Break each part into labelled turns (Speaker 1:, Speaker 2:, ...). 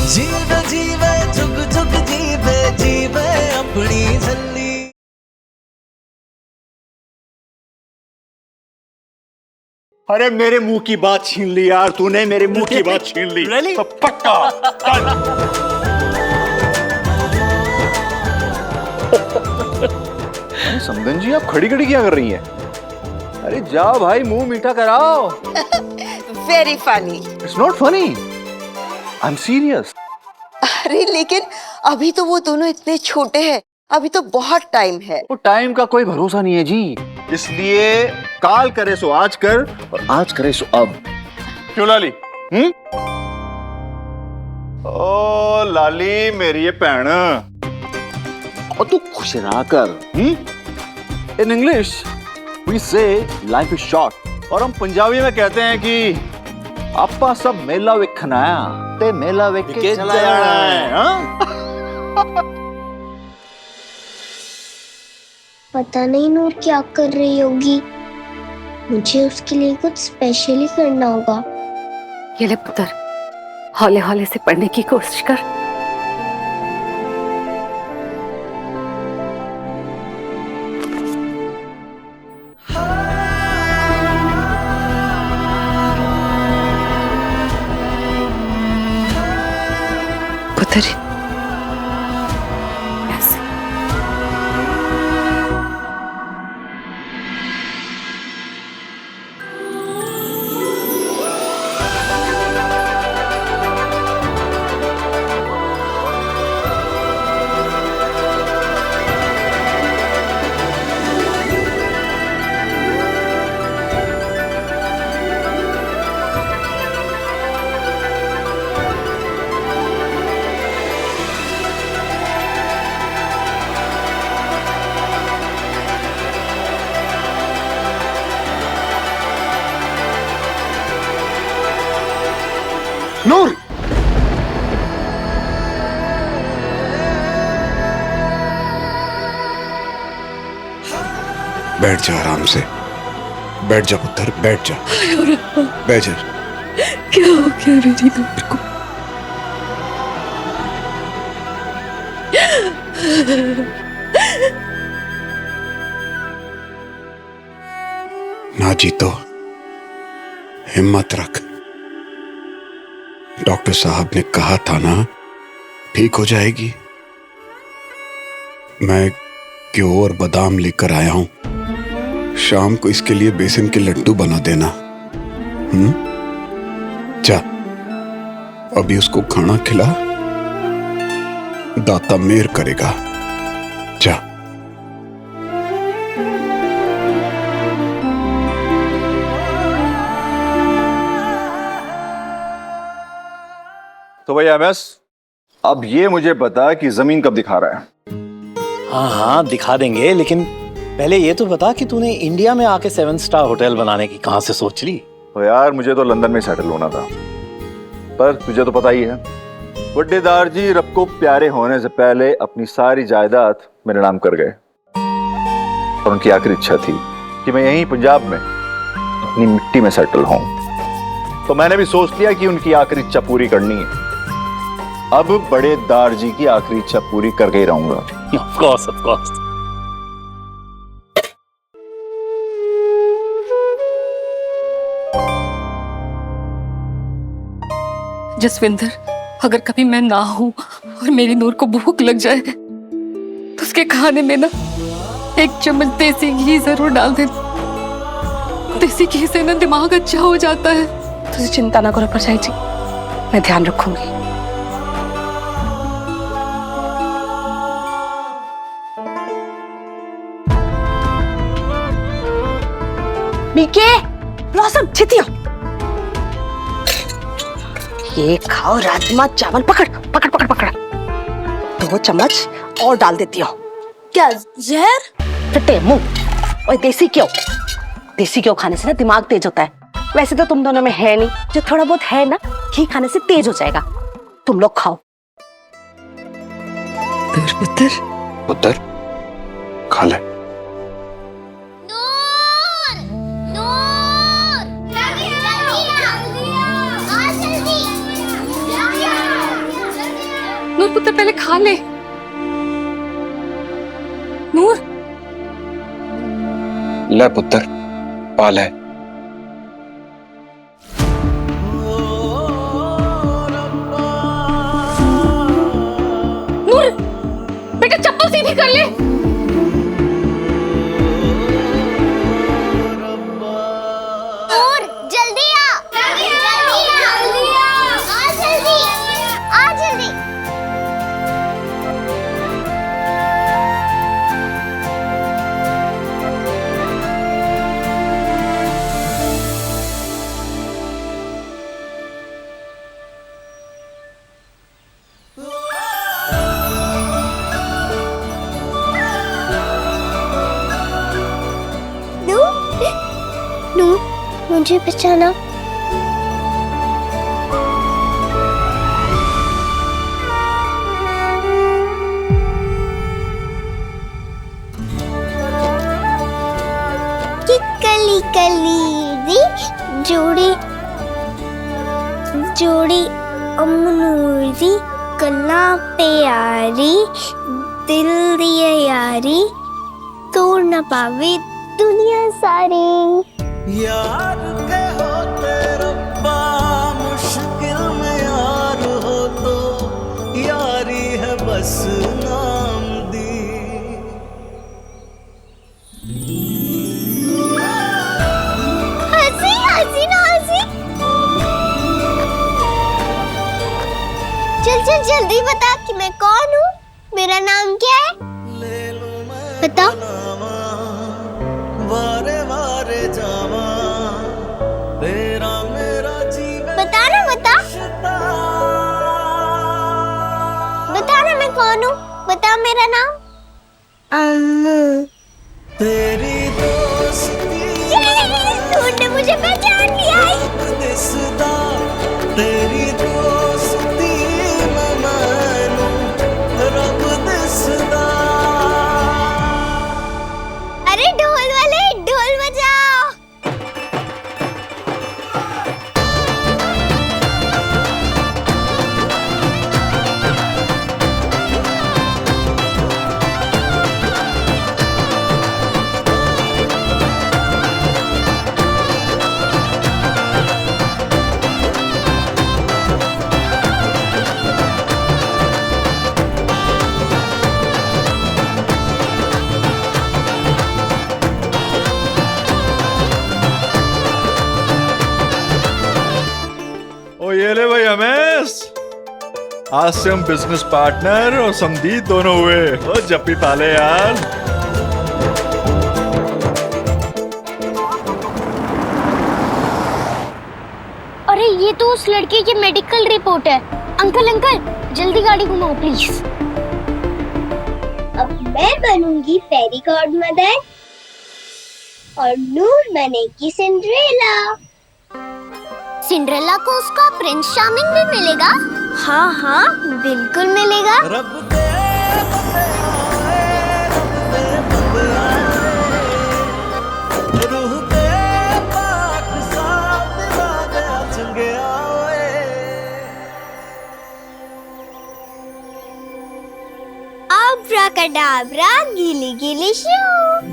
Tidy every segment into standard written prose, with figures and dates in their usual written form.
Speaker 1: जीवे जीवे जुग जुग जीवे जीवे अपनी झल्ली।
Speaker 2: अरे मेरे मुंह की बात छीन ली यार तूने, मेरे मुंह की बात छीन ली।
Speaker 3: Really?
Speaker 2: तो पक्का अरे समदन जी आप खड़ी खड़ी क्या कर रही हैं? अरे जाओ भाई मुंह मीठा कराओ।
Speaker 4: Very funny.
Speaker 2: It's not funny, I am serious.
Speaker 4: अरे लेकिन अभी तो वो दोनों इतने छोटे हैं, अभी तो बहुत टाइम है।
Speaker 2: वो टाइम का कोई भरोसा नहीं है जी, इसलिए काल करे सो आज कर और आज करे सो अब। क्यों लाली? ओ लाली मेरी ये भैन, और तू खुश रहा कर। इन इंग्लिश वी से लाइफ इज शॉर्ट, और हम पंजाबी में कहते हैं कि आपा सब मेला वेखना है ते मेला वेख के चला जाना है। हाँ?
Speaker 5: पता नहीं नूर क्या कर रही होगी, मुझे उसके लिए कुछ स्पेशल ही करना होगा।
Speaker 6: ये ले पुत्र, हौले हौले से पढ़ने की कोशिश कर। पुत्र ऐसे।
Speaker 2: नूर
Speaker 7: बैठ जा आराम से, बैठ जा पुत्र, बैठ जा, बैठ जा।
Speaker 6: क्या हो गया मेरी नूर को?
Speaker 7: ना जीतो, हिम्मत रख। डॉक्टर साहब ने कहा था ना ठीक हो जाएगी। मैं घ्यो और बादाम लेकर आया हूं, शाम को इसके लिए बेसन के लड्डू बना देना। जा अभी उसको खाना खिला, दाता मेहर करेगा। जा।
Speaker 2: तो भाई एमएस, अब ये मुझे बता कि जमीन कब दिखा रहा है?
Speaker 3: हाँ हाँ दिखा देंगे, लेकिन पहले ये तो बता कि तूने इंडिया में आके 7 स्टार होटल बनाने की कहां से सोच ली?
Speaker 2: तो यार मुझे तो लंदन में सेटल होना था, पर तुझे तो पता ही है वड्डेदार जी रब को प्यारे होने से पहले अपनी सारी जायदाद मेरे नाम कर गए, और उनकी आखिरी इच्छा थी कि मैं यहीं पंजाब में अपनी मिट्टी में सेटल हूं। तो मैंने भी सोच लिया कि उनकी आखिरी इच्छा पूरी करनी है। अब बड़े दार जी की आखिरी इच्छा पूरी करके ही रहूंगा।
Speaker 3: Of course, of course.
Speaker 6: Jaswinder, अगर कभी मैं ना हूं और मेरी नूर को भूख लग जाए तो उसके खाने में ना 1 चम्मच देसी घी जरूर डाल देना। देसी घी से ना दिमाग अच्छा हो जाता है। तुझे चिंता ना करो परछाई जी, मैं ध्यान रखूंगी। मीके, ब्लॉसम, छितिया, ये खाओ राजमा चावल। पकड़ पकड़ पकड़ पकड़। 2 चम्मच और डाल देती हो। क्या जहर? फटे मुंह। और देसी घी खाने से ना दिमाग तेज होता है। वैसे तो तुम दोनों में है नहीं, जो थोड़ा बहुत है ना घी खाने से तेज हो जाएगा। तुम लोग खाओ। पुत्र
Speaker 7: पुत्र खा ले।
Speaker 8: नूर पुत्र पहले खा ले। नूर
Speaker 9: ले पुत्र, पाल है।
Speaker 8: नूर बेटा चप्पल सीधी कर ले।
Speaker 5: नूर जल्दी आ, जल्दी आ जल्दी, आ जल्दी। नूर मुझे बचाना। कि कली कली दी जोड़ी जोड़ी अमनूर दी गल्ला प्यारी दिल दिया यारी तोड़ ना पावे दुनिया सारी।
Speaker 1: यार के होते रब्बा मुश्किल में यार हो तो यारी है बस नाम दी।
Speaker 5: हंसी हंसी ना हंसी। चल चल जल्दी बता कि मैं कौन हूँ, मेरा नाम क्या है? बता।
Speaker 1: वारे वारे जावा तेरा मेरा जीवन।
Speaker 5: बता ना बता, बता ना मैं कौन हूँ, बता मेरा नाम। अम्मू।
Speaker 1: तेरी दोस्ती
Speaker 5: तूने मुझे पहचान लिया है।
Speaker 1: दिसदा तेरी दोस्ती मैं मानू रब दिसदा।
Speaker 5: अरे ढोल वाले ढोल बजाओ।
Speaker 2: ये ले भाई रमेश, आज से हम बिजनेस पार्टनर और समधी दोनों हुए। ओ जप्पी पाले यार।
Speaker 5: अरे ये तो उस लड़के की मेडिकल रिपोर्ट है। अंकल अंकल जल्दी गाड़ी घुमाओ प्लीज। अब मैं बनूंगी फेरी गॉड मदर और नूर बनेगी सिंड्रेला। सिंड्रेला को उसका प्रिंस चार्मिंग भी मिलेगा। हाँ हाँ बिल्कुल मिलेगा।
Speaker 1: रब दे रूह दे पाक साथ वादे चंगिया ओए।
Speaker 5: आब्राकडाब्रा गीली गीली शू।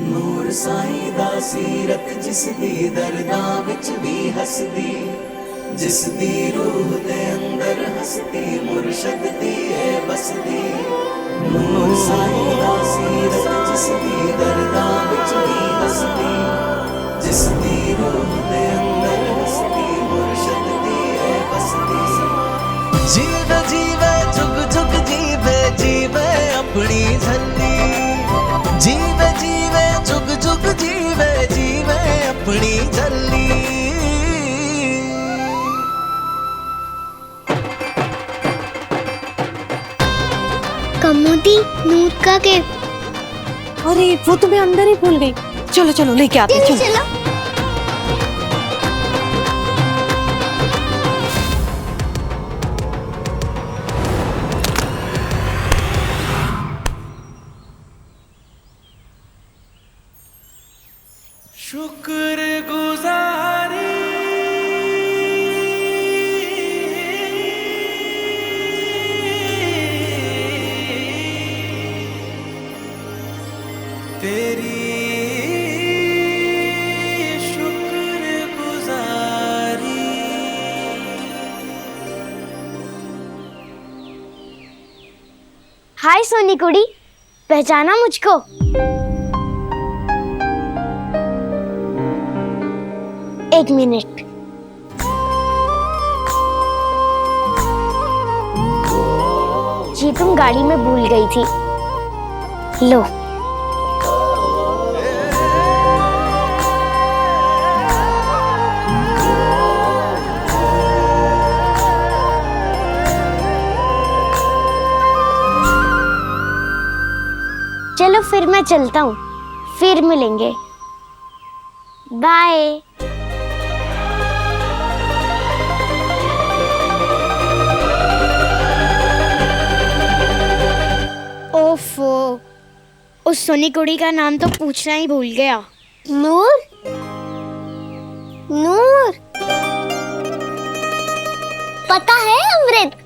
Speaker 1: नूर साईं दा सीरत जिस दी दर्दां विच भी हसदी, जिस दी रूह दे अंदर हसती मुर्शद दी है बसदी। नूर साईं दा सीरत जिस दी दर्दां विच भी हसदी, जिस दी रूह दे अंदर हसती मुर्शद दी है बसदी। जीवे जीवे जुग जुग जीवे जीवे अपनी झल्ली। जीवे जीवे जुग जुग जीवे जीवे अपनी झल्ली।
Speaker 5: कमोदी नूर का गिफ्ट।
Speaker 6: अरे वो तो मैं अंदर ही भूल गई। चलो चलो लेके आते हैं, चलो।
Speaker 5: चलो
Speaker 1: शुक्र गुजारी
Speaker 5: हाय सोनी कुड़ी, पहचाना मुझको? एक मिनट। जी तुम गाड़ी में भूल गई थी, लो। चलो फिर मैं चलता हूँ, फिर मिलेंगे। बाय। ओफो, उस सोनी कुड़ी का नाम तो पूछना ही भूल गया। नूर, नूर, पता है अमृत,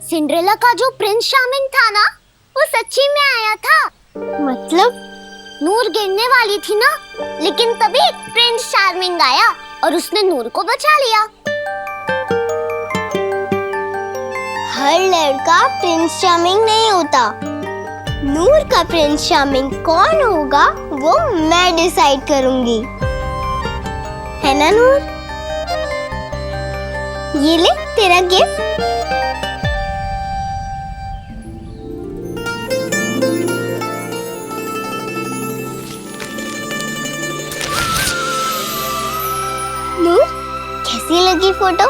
Speaker 5: सिंड्रेला का जो प्रिंस चार्मिंग था ना, वो सच्ची में आया था। मतलब? नूर गिरने वाली थी ना, लेकिन तभी प्रिंस चार्मिंग आया और उसने नूर को बचा लिया। हर लड़का प्रिंस चार्मिंग नहीं होता। नूर का प्रिंस चार्मिंग कौन होगा वो मैं डिसाइड करूंगी, है ना नूर? ये ले तेरा गिफ्ट। नूर, कैसी लगी फोटो?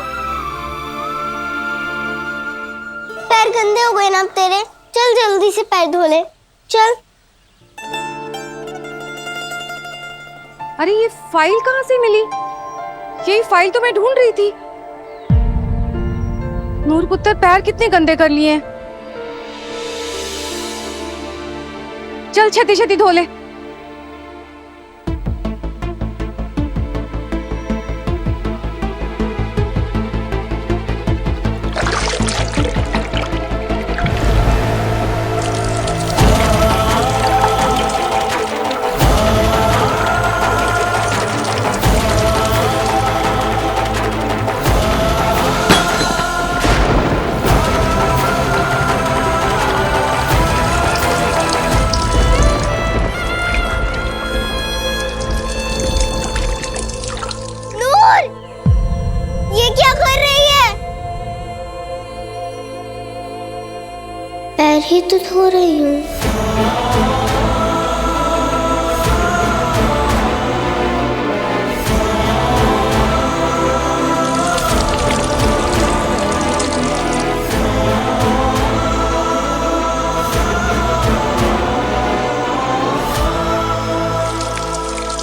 Speaker 5: पैर गंदे हो गए ना अब तेरे, चल जल्दी से पैर धो ले, चल।
Speaker 8: अरे ये फाइल कहाँ से मिली? यही फाइल तो मैं ढूंढ रही थी। नूर पुत्र पैर कितने गंदे कर लिए हैं। चल छती छती धो ले।
Speaker 5: ये क्या कर रही है? पैर ही तो धो रही हूँ।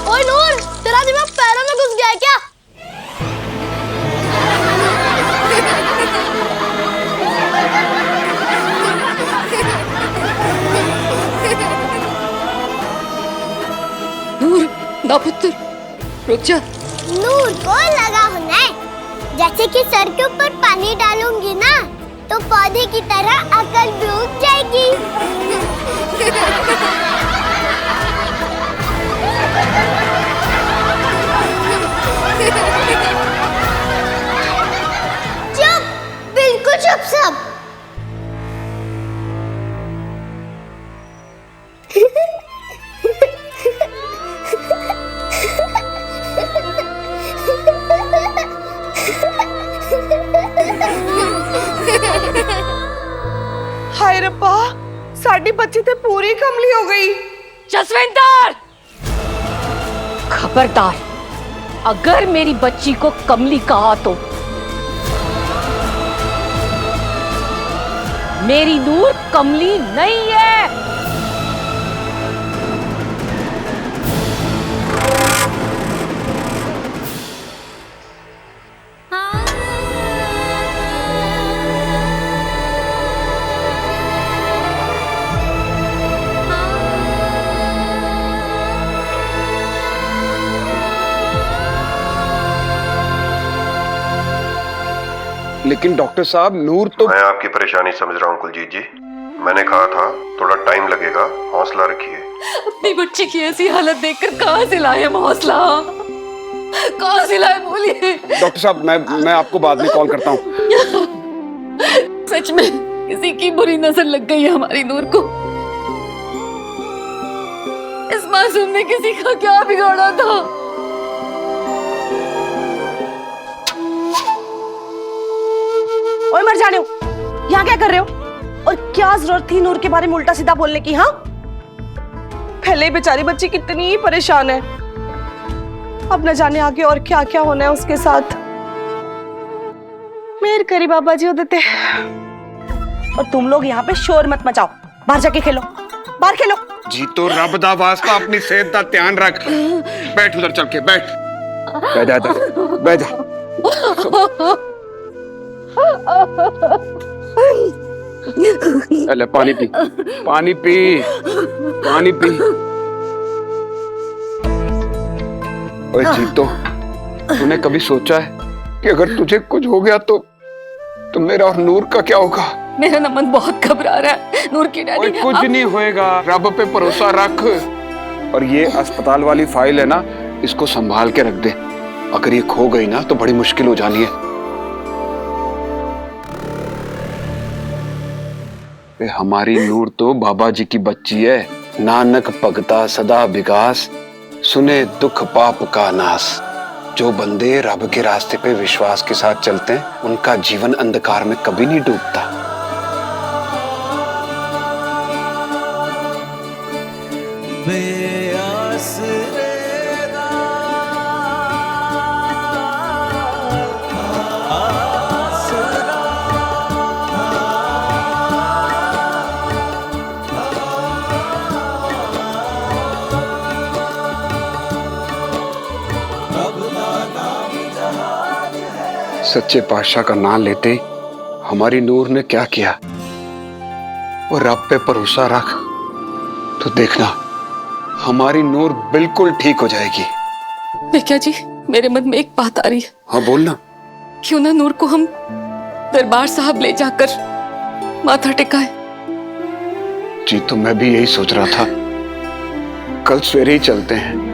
Speaker 5: ओए नूर, तेरा दिमाग पैरों में घुस गया है क्या?
Speaker 8: नूर ना पुत्र, रुक जा।
Speaker 5: नूर को लगा होना है, जैसे कि सर के ऊपर पानी डालूंगी ना तो पौधे की तरह अकल भी उग जाएगी। चुप, बिल्कुल चुप सब।
Speaker 6: हाय रब्बा, साडी बच्ची ते पूरी कमली हो गई।
Speaker 8: जसविंदर, खबरदार, अगर मेरी बच्ची को कमली कहा तो मेरी नूर कमली नहीं है।
Speaker 7: लेकिन डॉक्टर साहब, नूर तो...
Speaker 10: मैं आपकी परेशानी समझ रहा हूँ कुलजीत जी। मैंने कहा था थोड़ा टाइम लगेगा, हौसला रखिए।
Speaker 8: अपनी बच्ची की ऐसी हालत देखकर कहाँ से लाए हम हौसला? कहाँ से लाए बोलिए?
Speaker 7: डॉक्टर साहब, मैं आपको बाद में कॉल करता हूँ।
Speaker 8: सच में किसी की बुरी नजर लग गई है हमारी नूर को। इस मासूम ने किसी का क्या बिगाड़ा था?
Speaker 6: ओए मर जाने हो, यहाँ क्या कर रहे हो? और क्या जरूरत थी नूर के बारे में उल्टा सीधा बोलने की? हाँ, पहले बेचारी बच्ची कितनी परेशान है, अब न जाने आगे और क्या क्या होना है उसके साथ। मेर करी बाबा जी होते थे। और तुम लोग यहाँ पे शोर मत मचाओ, बाहर जाके खेलो, बाहर खेलो।
Speaker 7: जी तो रब दा वास्ता अपनी सेहत का ध्यान रख। बैठ उधर चल के, बैठ बैठ जा इधर, बैठ जा। ले पानी पी, पानी पी, पानी पी। ओए जीतो, तूने कभी सोचा है कि अगर तुझे कुछ हो गया तो मेरा और नूर का क्या होगा?
Speaker 8: मेरा ना मन बहुत घबरा रहा है। नूर की डैडी,
Speaker 7: कुछ नहीं होएगा, रब पे भरोसा रख। और ये अस्पताल वाली फाइल है ना, इसको संभाल के रख दे। अगर ये खो गई ना तो बड़ी मुश्किल हो जानी है। हमारी नूर तो बाबा जी की बच्ची है। नानक भगता सदा विकास, सुने दुख पाप का नाश। जो बंदे रब के रास्ते पे विश्वास के साथ चलते हैं, उनका जीवन अंधकार में कभी नहीं डूबता। सच्चे पातशाह का नाम लेते ही हमारी नूर ने क्या किया। और रब पे भरोसा रख तो देखना हमारी नूर बिल्कुल ठीक हो जाएगी।
Speaker 8: देखिए जी, मेरे मन में एक बात आ रही है।
Speaker 7: हाँ बोलना।
Speaker 8: क्यों ना नूर को हम दरबार साहब ले जाकर माथा टेकाए?
Speaker 7: जी तो मैं भी यही सोच रहा था, कल सवेरे ही चलते हैं।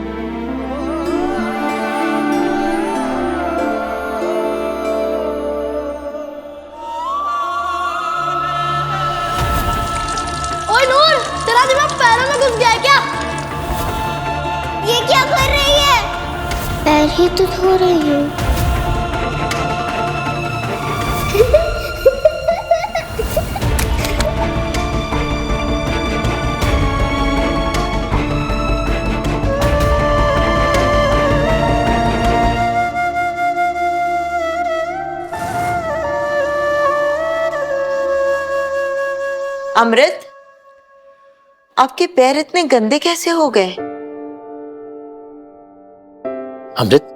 Speaker 5: ये क्या कर रही है? पैर ही तो धो रही हूँ।
Speaker 4: अमृत, आपके पैर इतने गंदे कैसे हो गए?
Speaker 3: अमृत,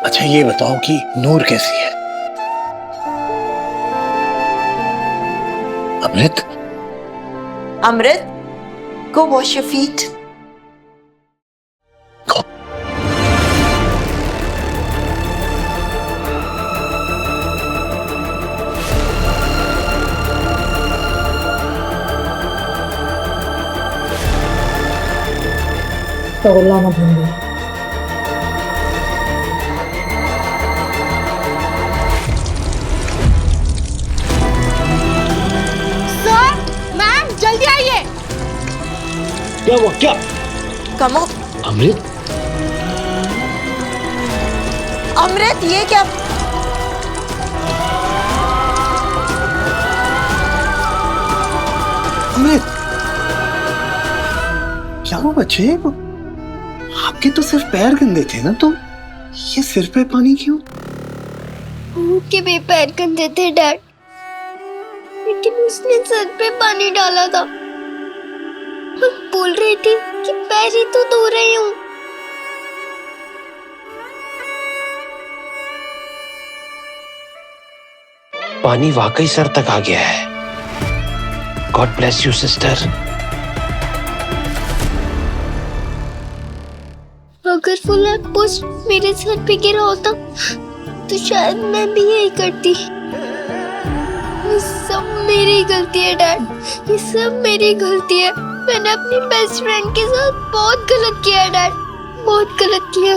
Speaker 3: अच्छा ये बताओ कि नूर कैसी है? अमृत,
Speaker 4: अमृत, go wash your feet.
Speaker 3: Go.
Speaker 6: ना भूल।
Speaker 3: क्या हुआ? क्या?
Speaker 4: कमो।
Speaker 3: अमृत,
Speaker 4: अमृत, ये क्या?
Speaker 3: अमृत, क्या हुआ बच्चे? आपके तो सिर्फ पैर गंदे थे ना, तो ये सिर पे पानी क्यों?
Speaker 5: उनके भी पैर गंदे थे डैड, लेकिन उसने सर पे पानी डाला था। बोल रही थी कि पैर ही तो धो रही हूँ।
Speaker 9: पानी वाकई सर तक आ गया है। God bless you sister.
Speaker 5: अगर वो लैंपपोस्ट मेरे सर पे गिरा होता तो शायद मैं भी यही करती। ये सब मेरी गलती है डैड, ये सब मेरी गलती है। मैंने अपनी बेस्ट फ्रेंड के साथ बहुत गलत किया है डैड, बहुत गलत किया।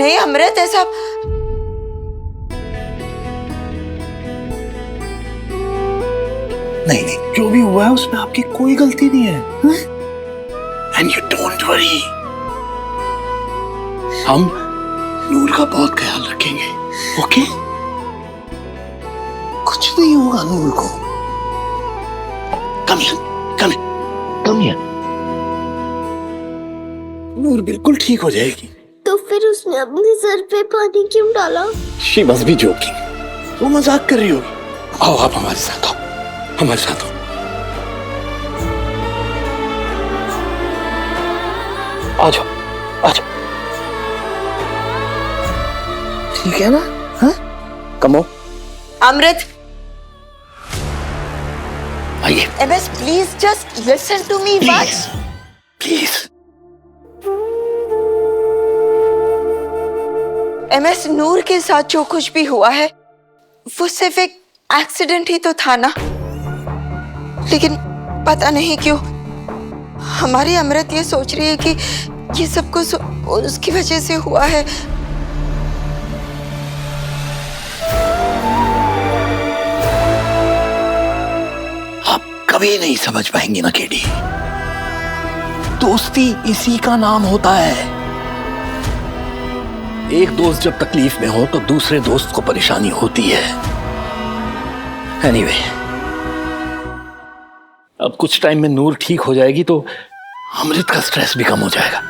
Speaker 4: नहीं अमृत, ऐसा
Speaker 3: नहीं नहीं, जो भी हुआ है उसमें आपकी कोई गलती नहीं है। एंड यू डोंट वरी, हम नूर का बहुत ख्याल रखेंगे, ओके? कुछ नहीं होगा नूर को। Come here, come here. नूर बिल्कुल ठीक हो जाएगी।
Speaker 5: तो फिर उसने अपने सर पे पानी क्यों डाला?
Speaker 3: शी मस्ट बी जोकिंग, वो मजाक कर रही होगी। आओ आप हमारे साथ आओ, हमारे साथ आओ। आ जाओ, आ जाओ। ठीक है ना? हाँ? कमो।
Speaker 4: अमृत,
Speaker 3: आइए।
Speaker 4: MS, please just listen to me once.
Speaker 3: Please.
Speaker 4: MS, नूर के साथ जो कुछ भी हुआ है वो सिर्फ एक एक्सीडेंट ही तो था ना, लेकिन पता नहीं क्यों हमारी अमृत ये सोच रही है कि ये सब कुछ उसकी वजह से हुआ है।
Speaker 3: आप कभी नहीं समझ पाएंगे ना केडी, दोस्ती इसी का नाम होता है। एक दोस्त जब तकलीफ में हो तो दूसरे दोस्त को परेशानी होती है। एनीवे, अब कुछ टाइम में नूर ठीक हो जाएगी तो अमृत का स्ट्रेस भी कम हो जाएगा।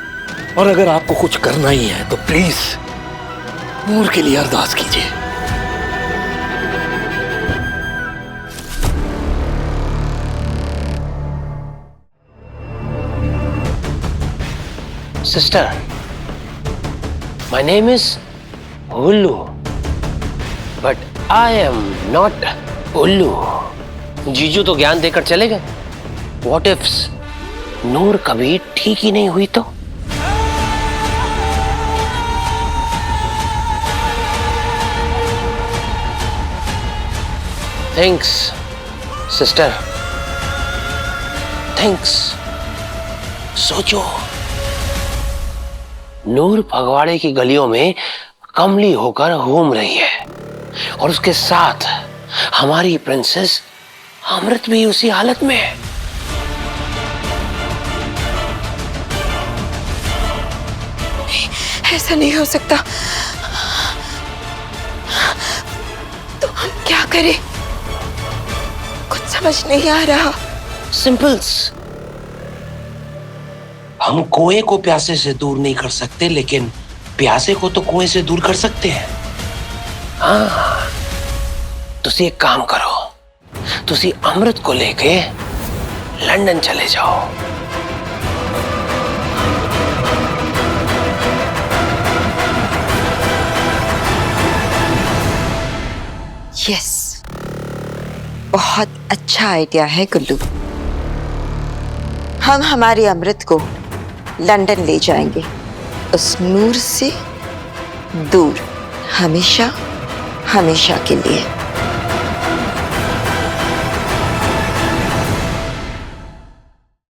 Speaker 3: और अगर आपको कुछ करना ही है तो प्लीज नूर के लिए अरदास कीजिए।
Speaker 9: Sister, my name is Ullu, but I am not Ullu. जीजू तो ज्ञान देकर चले गए। What if नूर कभी ठीक ही नहीं हुई तो? Thanks, sister. Thanks. सोचो, नूर फगवाड़े की गलियों में कमली होकर घूम रही है और उसके साथ हमारी प्रिंसेस अमृत भी उसी हालत में है।
Speaker 4: ऐसा नहीं हो सकता। तो हम क्या करें? कुछ समझ नहीं आ रहा।
Speaker 9: सिंपल्स, हम कुएं को प्यासे से दूर नहीं कर सकते, लेकिन प्यासे को तो कुएं से दूर कर सकते हैं। हाँ, तुसी एक काम करो, तुसी अमृत को लेके लंदन चले जाओ।
Speaker 4: यस, बहुत अच्छा आइडिया है गुल्लू। हम हमारी अमृत को लंदन ले जाएंगे, उस नूर से दूर, हमेशा हमेशा के लिए।